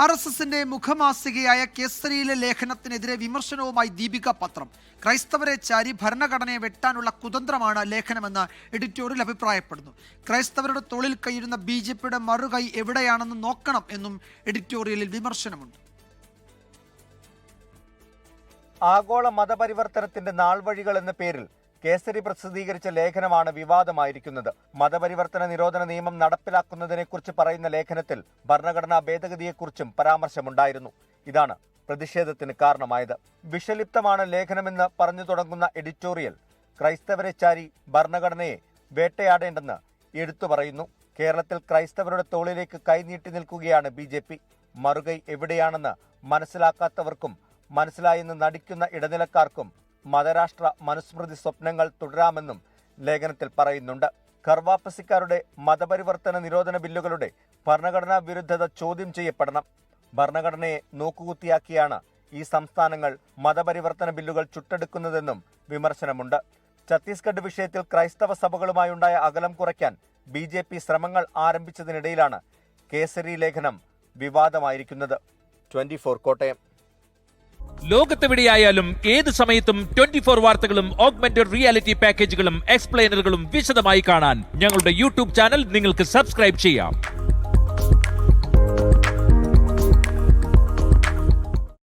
RSSന്റെ മുഖമാസികയായ കേസരിയിലെ ലേഖനത്തിനെതിരെ വിമർശനവുമായി ദീപിക പത്രം. ക്രൈസ്തവരെ ചാരി ഭരണഘടനയെ വെട്ടാനുള്ള കുതന്ത്രമാണ് ലേഖനമെന്ന് എഡിറ്റോറിയൽ അഭിപ്രായപ്പെടുന്നു. ക്രൈസ്തവരുടെ തൊഴിൽ കയ്യിരുന്ന BJPയുടെ മറുകൈ എവിടെയാണെന്ന് നോക്കണം എന്നും എഡിറ്റോറിയലിൽ വിമർശനമുണ്ട്. ആഗോള മതപരിവർത്തനത്തിന്റെ നാൾവഴികൾ എന്ന പേരിൽ കേസരി പ്രസിദ്ധീകരിച്ച ലേഖനമാണ് വിവാദമായിരിക്കുന്നത്. മതപരിവർത്തന നിരോധന നിയമം നടപ്പിലാക്കുന്നതിനെക്കുറിച്ച് പറയുന്ന ലേഖനത്തിൽ ഭരണഘടനാ ഭേദഗതിയെക്കുറിച്ചും പരാമർശമുണ്ടായിരുന്നു. ഇതാണ് പ്രതിഷേധത്തിന് കാരണമായത്. വിഷലിപ്തമാണ് ലേഖനമെന്ന് പറഞ്ഞു തുടങ്ങുന്ന എഡിറ്റോറിയൽ ക്രൈസ്തവരെ ചാരി ഭരണഘടനയെ വേട്ടയാടേണ്ടെന്ന് എടുത്തു പറയുന്നു. കേരളത്തിൽ ക്രൈസ്തവരുടെ തോളിലേക്ക് കൈനീട്ടി നിൽക്കുകയാണ് BJP. മറുകൈ എവിടെയാണെന്ന് മനസ്സിലാക്കാത്തവർക്കും മനസ്സിലായെന്ന് നടിക്കുന്ന ഇടനിലക്കാർക്കും മതരാഷ്ട്ര മനുസ്മൃതി സ്വപ്നങ്ങൾ തുടരാമെന്നും ലേഖനത്തിൽ പറയുന്നുണ്ട്. കർവാപ്പസിക്കാരുടെ മതപരിവർത്തന നിരോധന ബില്ലുകളുടെ ഭരണഘടനാ വിരുദ്ധത ചോദ്യം ചെയ്യപ്പെടണം. ഭരണഘടനയെ നോക്കുകുത്തിയാക്കിയാണ് ഈ സംസ്ഥാനങ്ങൾ മതപരിവർത്തന ബില്ലുകൾ ചുട്ടെടുക്കുന്നതെന്നും വിമർശനമുണ്ട്. ഛത്തീസ്ഗഡ് വിഷയത്തിൽ ക്രൈസ്തവ സഭകളുമായുണ്ടായ അകലം കുറയ്ക്കാൻ BJP ശ്രമങ്ങൾ ആരംഭിച്ചതിനിടയിലാണ് കേസരി ലേഖനം വിവാദമായിരിക്കുന്നത്. 24 കോട്ടയം. ലോകത്തെവിടെയായാലും ഏത് സമയത്തും 24 വാർത്തകളും ഓഗ്മെന്റഡ് റിയാലിറ്റി പാക്കേജുകളും എക്സ്പ്ലെയിനറുകളും വിശദമായി കാണാൻ ഞങ്ങളുടെ YouTube ചാനൽ നിങ്ങൾക്ക് സബ്സ്ക്രൈബ് ചെയ്യാം.